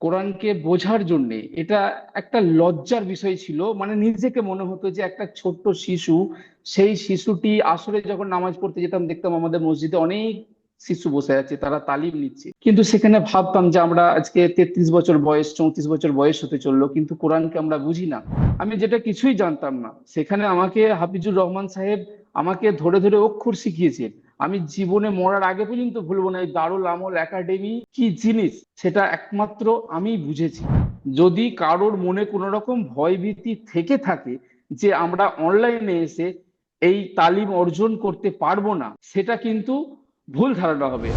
কোরআনকে বোঝার জন্য এটা একটা লজ্জার বিষয় ছিল। মানে নিজেকে মনে হতো যে একটা ছোট্ট শিশু, সেই শিশুটি আসলে যখন নামাজ পড়তে যেতাম দেখতাম আমাদের মসজিদে অনেক শিশু বসে আছে, তারা তালিম নিচ্ছে, কিন্তু সেখানে ভাবতাম যে আমরা আজকে 33 বছর বয়স, 34 বছর বয়স হতে চললো, কিন্তু কোরআনকে আমরা বুঝি না। আমি যেটা কিছুই জানতাম না, সেখানে আমাকে হাফিজুর রহমান সাহেব আমাকে ধরে ধরে অক্ষর শিখিয়েছেন। আমি জীবনে মরার আগে পর্যন্ত ভুলবো না এই দারুল আমল একাডেমি কি জিনিস, সেটা একমাত্র আমি বুঝেছি। যদি কারোর মনে কোনো রকম ভয় ভীতি থেকে থাকে যে আমরা অনলাইনে এসে এই তালিম অর্জন করতে পারবো না, সেটা কিন্তু ভুল ধারণা হবে।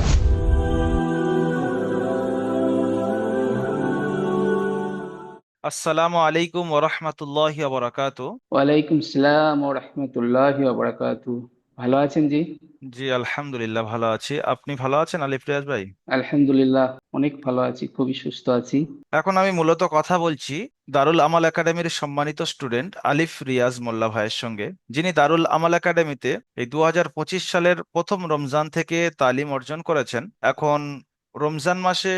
আসসালামু আলাইকুম ওরহমতুল্লাহি ওবরাকাতু। ওয়ালাইকুম সালাম ও রহমতুল্লাহি ওয়া বারাকাতুহু। ভালো আছেন জি? জি, আলহামদুলিল্লাহ ভালো আছি। আপনি ভালো আছেন আলিফ রিয়াজ ভাই? আলহামদুলিল্লাহ, অনেক ভালো আছি, খুবই সুস্থ আছি। এখন আমি মূলত কথা বলছি দারুল আমাল একাডেমির সম্মানিত স্টুডেন্ট আলিফ রিয়াজ মোল্লা ভাইয়ের সঙ্গে, যিনি দারুল আমাল একাডেমিতে এই 2025 সালের প্রথম রমজান থেকে তালিম অর্জন করেছেন। এখন রমজান মাসে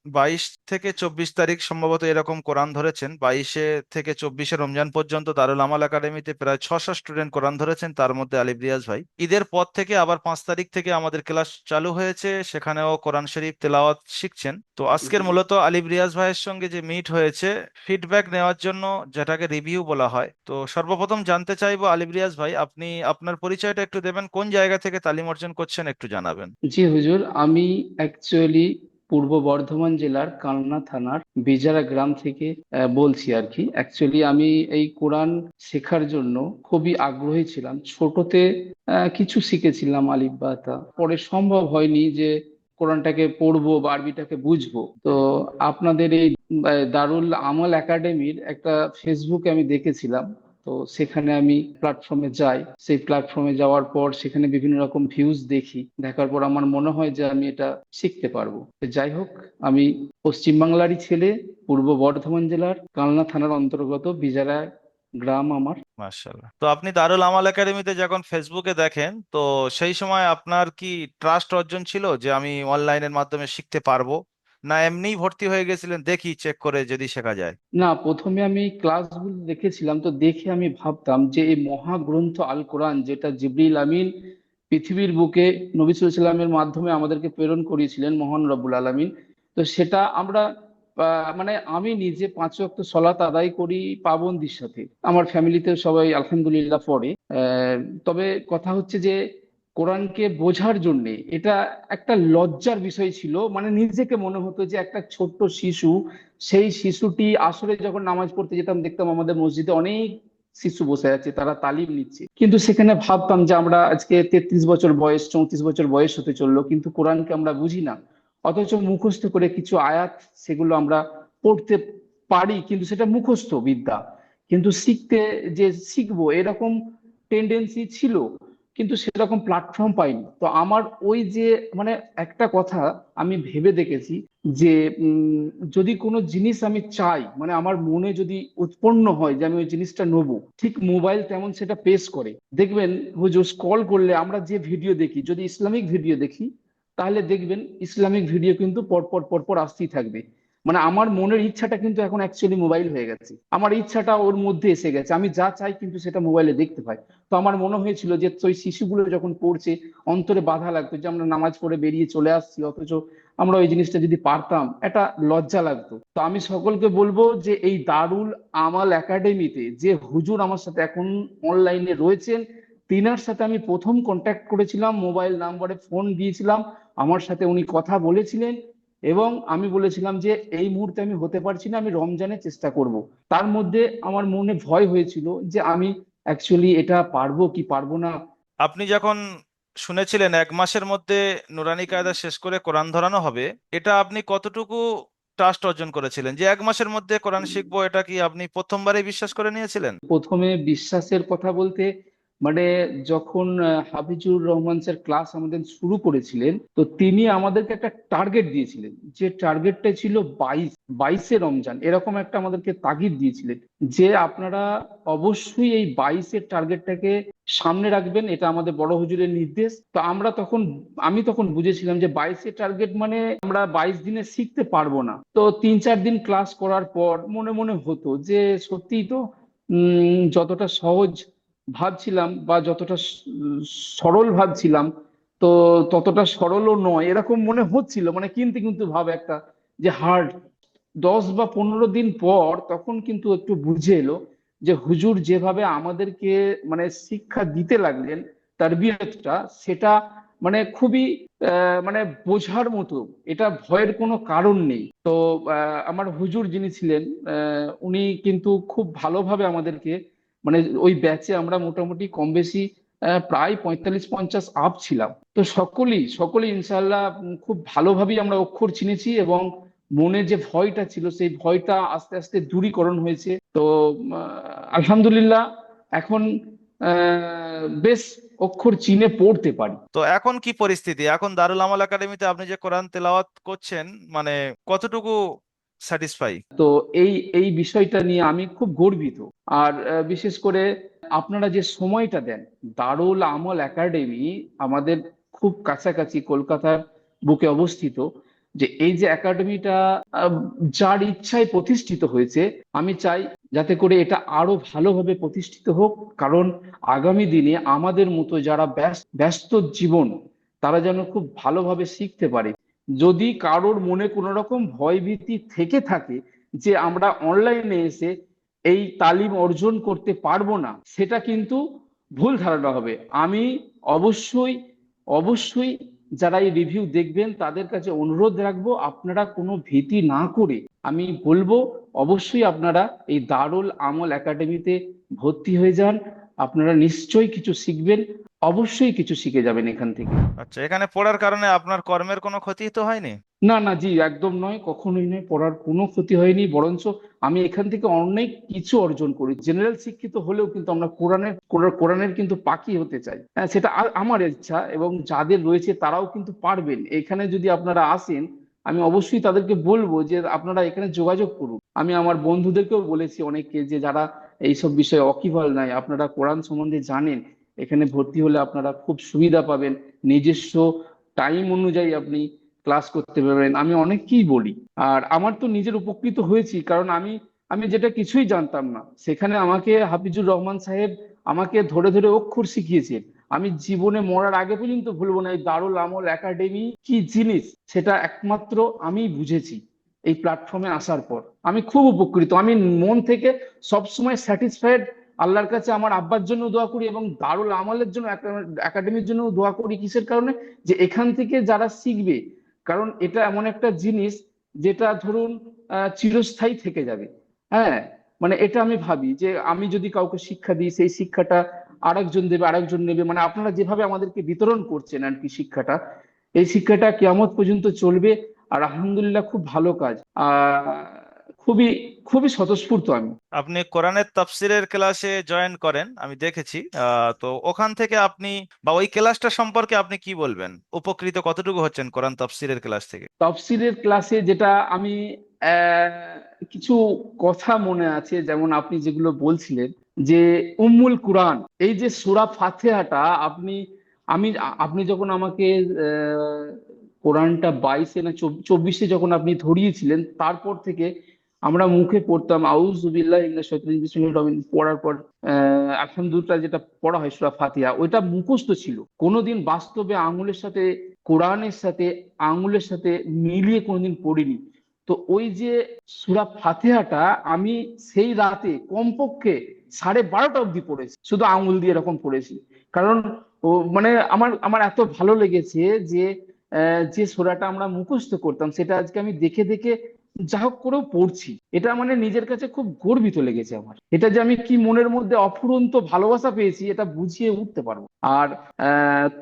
22 থেকে 24 তারিখ সম্ভবত এরকম কোরআন ধরেছেন। 22 থেকে 24 রমজান পর্যন্ত দারুল আমাল একাডেমিতে প্রায় 600 স্টুডেন্ট কোরআন ধরেছেন, তার মধ্যে আলিফ রিয়াজ ভাই। ঈদের পর থেকে আবার 5 তারিখ থেকে আমাদের ক্লাস চালু হয়েছে, সেখানেও কোরআন শরীফ তেলাওয়াত শিখছেন। তো আজকের মূলত আলিফ রিয়াজ ভাইয়ের সঙ্গে যে মিট হয়েছে ফিডব্যাক নেওয়ার জন্য, যেটাকে রিভিউ বলা হয়। তো সর্বপ্রথম জানতে চাইবো আলিফ রিয়াজ ভাই, আপনি আপনার পরিচয়টা একটু দেবেন, কোন জায়গা থেকে তালিম অর্জন করছেন একটু জানাবেন। জি হুজুর, আমি অ্যাকচুয়ালি পূর্ব বর্ধমান জেলার কালনা থানার বিজারা গ্রাম থেকে বলছি আর কি। অ্যাকচুয়ালি আমি এই কোরআন শেখার জন্য খুবই আগ্রহী ছিলাম। ছোটতে কিছু শিখেছিলাম আলিফ বা তা, পরে সম্ভব হয়নি যে কোরআনটাকে পড়বো বা আরবিটাকে বুঝবো। তো আপনাদের এই দারুল আমল একাডেমির একটা ফেসবুকে আমি দেখেছিলাম। তো সেখানে আমি প্ল্যাটফর্মে যাই, সেই প্ল্যাটফর্মে যাওয়ার পর সেখানে বিভিন্ন রকম ভিউজ দেখি, দেখার পর আমার মনে হয় যে আমি এটা শিখতে পারবো। তো যাই হোক, আমি পশ্চিমবাংলারই ছেলে, পূর্ব বর্ধমান জেলার কালনা থানার অন্তর্গত বিজারা গ্রাম আমার। মাশাআল্লাহ। তো আপনি দারুল আমাল একাডেমিতে যখন ফেসবুকে দেখেন, তো সেই সময় আপনার কি ট্রাস্ট অর্জন ছিল যে আমি অনলাইনের মাধ্যমে শিখতে পারবো, না এমনিই ভর্তি হয়ে গেছিলেন দেখি চেক করে যদি শেখা যায়? না, প্রথমে আমি ক্লাসগুলো দেখেছিলাম, তো দেখে আমি ভাবতাম যে এই মহাগ্রন্থ আল কোরআন, যেটা জিবরিল আমিন পৃথিবীর বুকে নবী সাল্লাল্লাহু আলাইহি ওয়াসাল্লামের মাধ্যমে আমাদেরকে প্রেরণ করিয়েছিলেন মহান রব্বুল আলামিন। তো সেটা আমরা মানে আমি নিজে 5 ওয়াক্ত সলাত আদায় করি পাবন্দির সাথে, আমার ফ্যামিলিতে সবাই আলহামদুলিল্লাহ পড়ে। আহ, তবে কথা হচ্ছে যে কোরআনকে বোঝার জন্য এটা একটা লজ্জার বিষয় ছিল। মানে নিজেকে মনে হতো যে একটা ছোট্ট শিশু, সেই শিশুটি আসলে যখন নামাজ পড়তে যেতাম দেখতাম আমাদের মসজিদে অনেক শিশু বসে আছে, তারা তালিম নিচ্ছে, কিন্তু সেখানে ভাবতাম যে আমরা আজকে 33 বছর বয়স, 34 বছর বয়স হতে চললো, কিন্তু কোরআনকে আমরা বুঝি না। অথচ মুখস্থ করে কিছু আয়াত, সেগুলো আমরা পড়তে পারি, কিন্তু সেটা মুখস্থ বিদ্যা, কিন্তু শিখতে যে শিখবো এরকম টেন্ডেন্সি ছিল, কিন্তু সেরকম প্ল্যাটফর্ম পাইনি। তো আমার ওই যে মানে একটা কথা আমি ভেবে দেখেছি যে উম, যদি কোনো জিনিস আমি চাই, মানে আমার মনে যদি উৎপন্ন হয় যে আমি ওই জিনিসটা নেবো, ঠিক মোবাইল তেমন সেটা পেশ করে। দেখবেন হুজুর, স্ক্রল করলে আমরা যে ভিডিও দেখি, যদি ইসলামিক ভিডিও দেখি, তাহলে দেখবেন ইসলামিক ভিডিও কিন্তু পরপর পরপর আসতেই থাকবে। মানে আমার মনের ইচ্ছাটা কিন্তু এখন অ্যাকচুয়ালি মোবাইল হয়ে গেছে, আমার ইচ্ছাটা ওর মধ্যে এসে গেছে, আমি যা চাই কিন্তু সেটা মোবাইলে দেখতে পাই। তো আমার মনে হয়েছিল যে ওই শিশুগুলো যখন পড়ছে, অন্তরে বাধা লাগতো যে আমরা নামাজ পড়ে বেরিয়ে চলে আসছি, অথচ আমরা ওই জিনিসটা যদি পারতাম, এটা লজ্জা লাগতো। তো আমি সকলকে বলবো যে এই দারুল আমাল একাডেমিতে যে হুজুর আমার সাথে এখন অনলাইনে রয়েছেন, তিনার সাথে আমি প্রথম কন্ট্যাক্ট করেছিলাম, মোবাইল নাম্বারে ফোন দিয়েছিলাম, আমার সাথে উনি কথা বলেছিলেন, এবং আমি বলেছিলাম যে এই মুহূর্তে আমি হতে পারছি না, আমি রমজানে চেষ্টা করব। তার মধ্যে আমার মনে ভয় হয়েছিল যে আমি অ্যাকচুয়ালি এটা পারবো কি পারবো না। আপনি যখন শুনেছিলেন 1 মাসের মধ্যে নুরানি কায়দা শেষ করে কোরআন ধরানো হবে, এটা আপনি কতটুকু ট্রাস্ট অর্জন করেছিলেন যে 1 মাসের মধ্যে কোরআন শিখবো? এটা কি আপনি প্রথমবারই বিশ্বাস করে নিয়েছিলেন? প্রথমে বিশ্বাসের কথা বলতে মানে যখন হাফিজুর রহমান স্যার ক্লাস আমাদের শুরু করেছিলেন, তো তিনি আমাদেরকে একটা টার্গেট দিয়েছিলেন, যে টার্গেটটা ছিল 22 রমজান, এরকম একটা আমাদেরকে তাগিদ দিয়েছিলেন যে আপনারা অবশ্যই এই 22-এর টার্গেটটাকে সামনে রাখবেন, এটা আমাদের বড় হুজুরের নির্দেশ। তো আমি তখন বুঝেছিলাম যে 22-এর টার্গেট মানে আমরা 22 দিনে শিখতে পারবো না। তো 3-4 দিন ক্লাস করার পর মনে মনে হতো যে সত্যিই তো যতটা সহজ ভাবছিলাম বা যতটা সরল ভাবছিলাম, তো ততটা সরলও নয় এরকম মনে হচ্ছিল, মানে কিন্তু কিন্তু ভাব একটা যে হার্ড। 10 বা 15 দিন পর তখন কিন্তু একটু বুঝে এলো যে হুজুর যেভাবে আমাদেরকে মানে শিক্ষা দিতে লাগলেন, তারবিয়তটা, সেটা মানে খুবই মানে বোঝার মতো, এটা ভয়ের কোনো কারণ নেই। তো আমার হুজুর যিনি ছিলেন, উনি কিন্তু খুব ভালোভাবে আমাদেরকে মানে ওই ব্যাচে আমরা মোটামুটি কম বেশি প্রায় 45-50 আপ ছিলাম। তো সকলেই সকলেই ইনশাল্লাহ খুব ভালোভাবেই আমরা অক্ষর চিনেছি, এবং মনে যে ভয়টা ছিল সেই ভয়টা আস্তে আস্তে দূরীকরণ হয়েছে। তো আলহামদুলিল্লাহ এখন বেশ অক্ষর চিনে পড়তে পারি। তো এখন কি পরিস্থিতি? এখন দারুল আমাল একাডেমিতে আপনি যে কোরআন তেলাওয়াত করছেন, মানে কতটুকু স্যাটিসফাই? তো এই এই বিষয়টা নিয়ে আমি খুব গর্বিত। আর বিশেষ করে আপনারা যে সময়টা দেন, দারুল আমল একাডেমি আমাদের খুব কাছাকাছি কলকাতার বুকে অবস্থিত, যে এই যে একাডেমিটা আহ, যার ইচ্ছায় প্রতিষ্ঠিত হয়েছে, আমি চাই যাতে করে এটা আরো ভালোভাবে প্রতিষ্ঠিত হোক। কারণ আগামী দিনে আমাদের মতো যারা ব্যস্ত জীবন, তারা যেন খুব ভালোভাবে শিখতে পারে। যদি কারোর মনে কোনো রকম ভয়ভীতি থেকে থাকে যে আমরা অনলাইনে এসে এই তালিম অর্জন করতে পারবো না, সেটা কিন্তু ভুল ধারণা হবে। আমি অবশ্যই অবশ্যই যারা এই রিভিউ দেখবেন তাদের কাছে অনুরোধ রাখবো, আপনারা কোনো ভীতি না করে, আমি বলবো অবশ্যই আপনারা এই দারুল আমল একাডেমিতে ভর্তি হয়ে যান। আপনারা নিশ্চয়ই কিছু শিখবেন, অবশ্যই কিছু শিখে যাবেন এখান থেকে। আচ্ছা, এখানে পড়ার কারণে আপনার কর্মের কোনো ক্ষতি তো হয়নি? না না জি, একদম নয়, কখনোই নয়, পড়ার কোনো ক্ষতি হয়নি, বরঞ্চ আমি এখান থেকে অনেক কিছু অর্জন করি। জেনারেল শিক্ষিত হলেও কিন্তু আমরা কোরআনের কিন্তু পাখি হতে চাই। হ্যাঁ, সেটা আমার ইচ্ছা, এবং যাদের রয়েছে তারাও কিন্তু পারবেন। এখানে যদি আপনারা আসেন, আমি অবশ্যই তাদেরকে বলবো যে আপনারা এখানে যোগাযোগ করুন। আমি আমার বন্ধুদেরকেও বলেছি অনেককে, যে যারা এইসব বিষয়ে ওয়াকিবহাল নাই, আপনারা কোরআন সম্বন্ধে জানেন, এখানে ভর্তি হলে আপনারা খুব সুবিধা পাবেন। নিজস্ব টাইম অনুযায়ী আপনি ক্লাস করতে পারবেন, আমি অনেককেই বলি। আর আমার তো নিজের উপকৃত হয়েছি, কারণ আমি আমি যেটা কিছুই জানতাম না, সেখানে আমাকে হাফিজুর রহমান সাহেব আমাকে ধরে ধরে অক্ষর শিখিয়েছেন। আমি জীবনে মরার আগে পর্যন্ত ভুলবো না এই দারুল আমল একাডেমি কি জিনিস, সেটা একমাত্র আমি বুঝেছি এই প্ল্যাটফর্মে আসার পর। আমি খুব উপকৃত, আমি মন থেকে সবসময় স্যাটিসফাইড। আল্লাহর কাছে আমার আব্বার জন্য দোয়া করি, এবং দারুল আমলের জন্য, একাডেমির জন্য দোয়া করি। কিসের কারণে? যে এখান থেকে যারা শিখবে, কারণ এটা এমন একটা জিনিস যেটা ধরুন চিরস্থায়ী থেকে যাবে। হ্যাঁ, মানে এটা আমি ভাবি যে আমি যদি কাউকে শিক্ষা দিই, সেই শিক্ষাটা আরেকজন দেবে, আরেকজন নেবে, মানে আপনারা যেভাবে আমাদেরকে বিতরণ করছেন আর কি শিক্ষাটা, এই শিক্ষাটা কিয়ামত পর্যন্ত চলবে। আর আলহামদুলিল্লাহ খুব ভালো কাজ। খুবই খুবই স্বতঃস্ফূর্ত আমি। আপনি কোরআনের তাফসিরের ক্লাসে জয়েন করেন, আমি দেখেছি। তো ওখান থেকে আপনি বা ওই ক্লাসটা সম্পর্কে আপনি কি বলবেন? উপকৃত কতটুকু হচ্ছেন কোরআন তাফসিরের ক্লাস থেকে? তাফসীরের ক্লাসে যেটা আমি কিছু কথা মনে আছে, যেমন আপনি যেগুলো বলছিলেন যে উম্মুল কুরআন, এই যে সূরা ফাতিহাটা, আপনি যখন আমাকে আহ, কোরআনটা 22-এ না 24-এ যখন আপনি ধরিয়েছিলেন, তারপর থেকে আমরা মুখে পড়তাম আউযু বিল্লাহি মিনাশ শাইতানির বিসমিল্লাহির রহমানির রহিম, পড়ার পর আলহামদুলিল্লাহ যেটা পড়া হয় সূরা ফাতিহা, ওইটা মুখস্থ ছিল। কোনোদিন বাস্তবে আঙুলের সাথে, কোরআনের সাথে আঙুলের সাথে মিলিয়ে কোনোদিন পড়িনি। তো ওই যে সূরা ফাতিহাটা আমি সেই রাতে কমপক্ষে 12:30 অব্দি পড়েছি, শুধু আঙুল দিয়ে এরকম পড়েছি। কারণ ও মানে আমার আমার এত ভালো লেগেছে যে যে সূরাটা আমরা মুখস্থ করতাম, সেটা আজকে আমি দেখে দেখে যা হোক করেও পড়ছি। এটা মানে নিজের কাছে খুব গর্বিত লেগেছে আমার, এটা যে আমি কি মনের মধ্যে অফুরন্ত ভালোবাসা পেয়েছি, এটা বুঝিয়ে উঠতে পারবো। আর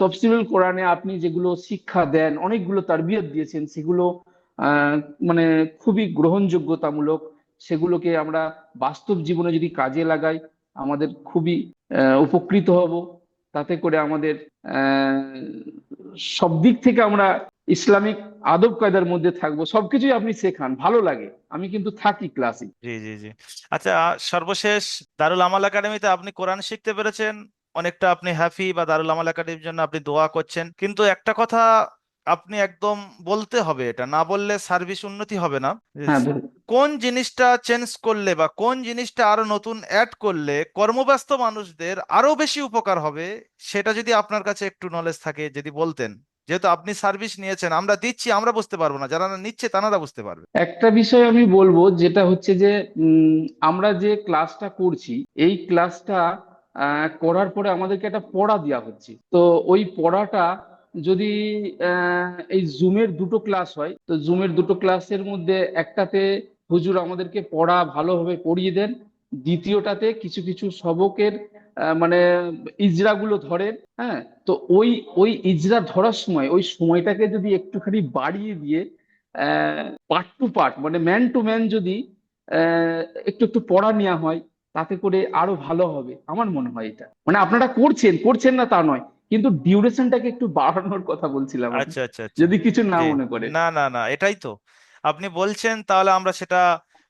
তফসিলুল কোরআনে আপনি যেগুলো শিক্ষা দেন, অনেকগুলো তারবিয়ত দিয়েছেন, সেগুলো আহ, মানে খুবই গ্রহণযোগ্যতামূলক। সেগুলোকে আমরা বাস্তব জীবনে যদি কাজে লাগাই, আমাদের খুবই উপকৃত হব। তাতে করে আমাদের আহ সব দিক থেকে আমরা ইসলামিক আদব কায়দার মধ্যে থাকবো। সবকিছুই আপনি শেখান, ভালো লাগে, আমি কিন্তু থাকি ক্লাসে। জি জি জি। আচ্ছা, সর্বশেষ, দারুল আমাল একাডেমিতে আপনি কোরআন শিখতে পেরেছেন, অনেকটা আপনি হ্যাপি, বা দারুল আমাল একাডেমির জন্য আপনি দোয়া করছেন, কিন্তু একটা কথা আপনি একদম বলতে হবে, এটা না বললে সার্ভিস উন্নতি হবে না। যে হ্যাঁ, বলুন। কোন জিনিসটা চেঞ্জ করলে বা কোন জিনিসটা আরো নতুন অ্যাড করলে কর্মব্যস্ত মানুষদের আরো বেশি উপকার হবে, সেটা যদি আপনার কাছে একটু নলেজ থাকে যদি বলতেন। যেহেতু আপনি সার্ভিস নিয়েছেন, আমরা দিচ্ছি, আমরা বুঝতে পারবো না, যারা নিচ্ছে তারা বুঝতে পারবে। একটা বিষয় আমি বলবো, যেটা হচ্ছে যে আমরা যে ক্লাসটা করছি, এই ক্লাসটা করার পরে আমাদেরকে একটা পড়া দেওয়া হচ্ছে। তো ওই পড়াটা যদি এই জুমের দুটো ক্লাস হয়, তো জুমের দুটো ক্লাসের মধ্যে একটাতে হুজুর আমাদেরকে পড়া ভালোভাবে পড়িয়ে দেন, দ্বিতীয়টাতে কিছু কিছু সবকের মানে ইজরাগুলো ধরেন। হ্যাঁ, তো ওই ওই ইজরা ধরার সময় ওই সময়টাকে যদি একটুখানি বাড়িয়ে দিয়ে পার্ট টু পার্ট মানে ম্যান টু ম্যান যদি আহ, একটু একটু পড়া নেওয়া হয়, তাতে করে আরো ভালো হবে আমার মনে হয়। এটা মানে আপনারা করছেন করছেন না তা নয়, কিন্তু ডিউরেশনটাকে একটু বাড়ানোর কথা বলছিলাম আর কি, আচ্ছা আচ্ছা আচ্ছা। যদি কিছু না জি। মনে করেন। না না না, এটাই তো আপনি বলছেন, তাহলে আমরা সেটা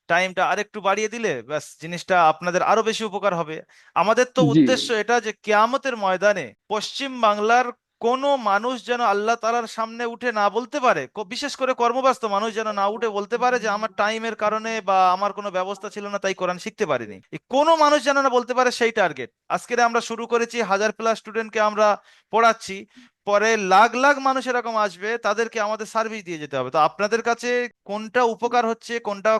টাইমটা আরেকটু বাড়িয়ে দিলে ব্যাস জিনিসটা আপনাদের আরো বেশি উপকার হবে। আমাদের তো জি, উদ্দেশ্য এটা যে কিয়ামতের ময়দানে পশ্চিম বাংলার কোনো মানুষ যেন আল্লাহ তাআলার সামনে উঠে না বলতে পারে, বিশেষ করে কর্মব্যস্ত মানুষ যেন না উঠে বলতে পারে যে আমার টাইমের কারণে বা আমার কোনো ব্যবস্থা ছিল না তাই কোরআন শিখতে পারিনি। এই কোনো মানুষ যেন না বলতে পারে, সেই টার্গেট আজকে আমরা শুরু করেছি। 1000+ স্টুডেন্টকে আমরা পড়াচ্ছি, পরে লাখ লাখ মানুষ এরকম আসবে, তাদেরকে আমাদের সার্ভিস দিয়ে যেতে হবে। তো আপনাদের কাছে কোনটা উপকার হচ্ছে, কোনটা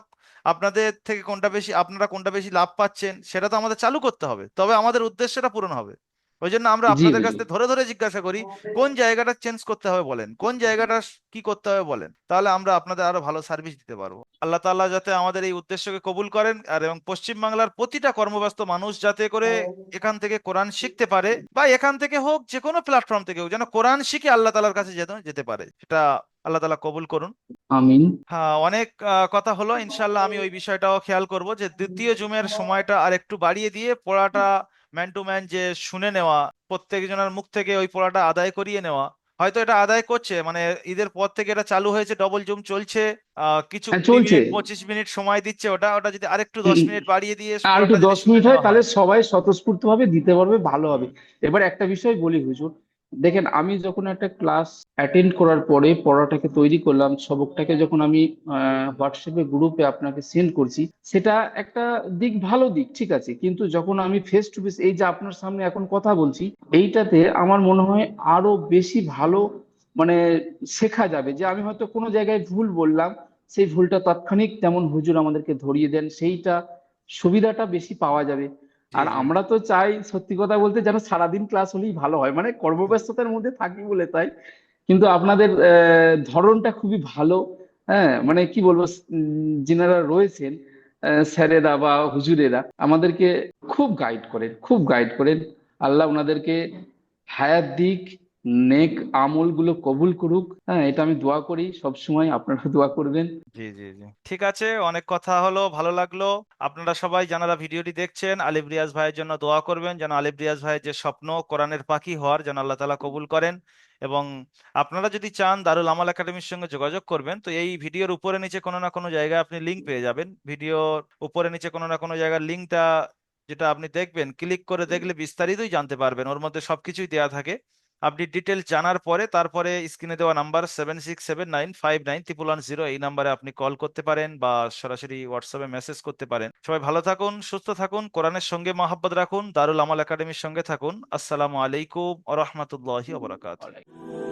আপনাদের থেকে কোনটা বেশি, আপনারা কোনটা বেশি লাভ পাচ্ছেন, সেটা তো আমাদের চালু করতে হবে, তবে আমাদের উদ্দেশ্যটা পূরণ হবে। ওই জন্য আমরা জি আপনাদের কাছ হুজুর। থেকে ধরে ধরে জিজ্ঞাসা করি, কোন জায়গাটা চেঞ্জ করতে হবে বলেন, কোন জায়গাটা কি করতে হবে বলেন, তাহলে আমরা আপনাদের আরো ভালো সার্ভিস দিতে পারবো। আল্লাহ তাআলা যাতে আমাদের এই উদ্দেশ্যকে কবুল করেন, আর এবং পশ্চিম বাংলার প্রতিটা কর্মব্যস্ত মানুষ যাতে করে এখান থেকে কোরআন শিখতে পারে, বা এখান থেকে হোক, যে কোনো প্ল্যাটফর্ম থেকে হোক, যেন কোরআন শিখে আল্লাহ তাআলার কাছে যেতে যেতে পারে, সেটা আল্লাহ তাআলা কবুল করুন। আমিন। হ্যাঁ, অনেক কথা হলো, ইনশাল্লাহ আমি ওই বিষয়টাও খেয়াল করব যে দ্বিতীয় জুমের সময়টা আর একটু বাড়িয়ে দিয়ে পড়াটা ম্যান টু ম্যান যে শুনে নেওয়া, প্রত্যেকজনের মুখ থেকে ওই পড়াটা আদায় করিয়ে নেওয়া। হয়তো এটা আদায় করছে, মানে ঈদের পর থেকে এটা চালু হয়েছে, ডবল জুম চলছে, কিছু হ্যাঁ, 20 মিনিট চলছে। 25 মিনিট সময় দিচ্ছে, ওটা ওটা যদি আরেকটু হুম, 10 মিনিট বাড়িয়ে দিয়ে আর একটু পড়াটা যদি 10 মিনিট শুনে হয় নেওয়া তাহলে হয়। সবাই স্বতঃস্ফূর্ত ভাবে দিতে পারবে, ভালো হবে। এবার একটা বিষয় বলি হুজুর, দেখেন আমি যখন একটা ক্লাস অ্যাটেন্ড করার পরে পড়াটাকে তৈরি করলাম, সবকটাকে যখন আমি হোয়াটসঅ্যাপে গ্রুপে আপনাকে সেন্ড করছি, সেটা একটা দিক, ভালো দিক, ঠিক আছে। কিন্তু যখন আমি ফেস টু ফেস এই যে আপনার সামনে এখন কথা বলছি, এইটাতে আমার মনে হয় আরো বেশি ভালো মানে শেখা যাবে। যে আমি হয়তো কোনো জায়গায় ভুল বললাম, সেই ভুলটা তাৎক্ষণিক তেমন হুজুর আমাদেরকে ধরিয়ে দেন, সেইটা সুবিধাটা বেশি পাওয়া যাবে। জি আর জি আমরা তো চাই সত্যি কথা বলতে যেন সারাদিন ক্লাস হলেই ভালো হয়, মানে কর্মব্যস্ততার মধ্যে থাকি বলে তাই। কিন্তু আপনাদের ধরনটা খুবই ভালো। হ্যাঁ, মানে কি বলবো, যিনারা রয়েছেন স্যারেরা বা হুজুরেরা আমাদেরকে খুব গাইড করেন, খুব গাইড করেন। আল্লাহ ওনাদেরকে হায়াত দিক, নেক আমল গুলো কবুল করুক। হ্যাঁ, এটা আমি দোয়া করি, সব সময় আপনারা দোয়া করবেন। জি জি জি। ঠিক আছে, অনেক কথা হলো, ভালো লাগলো। আপনারা সবাই যারা ভিডিওটি দেখছেন, আলিফ রিয়াজ ভাইয়ের জন্য দোয়া করবেন, যেন আলিফ রিয়াজ ভাইয়ের যে স্বপ্ন কোরআনের পাখি হওয়ার, যেন আল্লাহ তাআলা কবুল করেন। এবং আপনারা যদি চান দারুল আমাল একাডেমির সঙ্গে যোগাযোগ করবেন, তো এই ভিডিওর উপরে নিচে কোনো না কোনো জায়গায় আপনি লিংক পেয়ে যাবেন। ভিডিওর উপরে নিচে কোনো না কোনো জায়গার লিংকটা যেটা আপনি দেখবেন, ক্লিক করে দেখলে বিস্তারিতই জানতে পারবেন, ওর মধ্যে সবকিছুই দেওয়া থাকে। আপনি ডিটেলস জানার পরে তারপরে স্ক্রিনে দেওয়া নাম্বার 7679591110, এই নাম্বারে আপনি কল করতে পারেন বা সরাসরি হোয়াটসঅ্যাপে মেসেজ করতে পারেন। সবাই ভালো থাকুন, সুস্থ থাকুন, কোরআনের সঙ্গে মহাব্বত রাখুন, দারুল আমাল একাডেমির সঙ্গে থাকুন। আসসালামু আলাইকুম ওয়া রাহমাতুল্লাহি ওয়া বারাকাতুহু।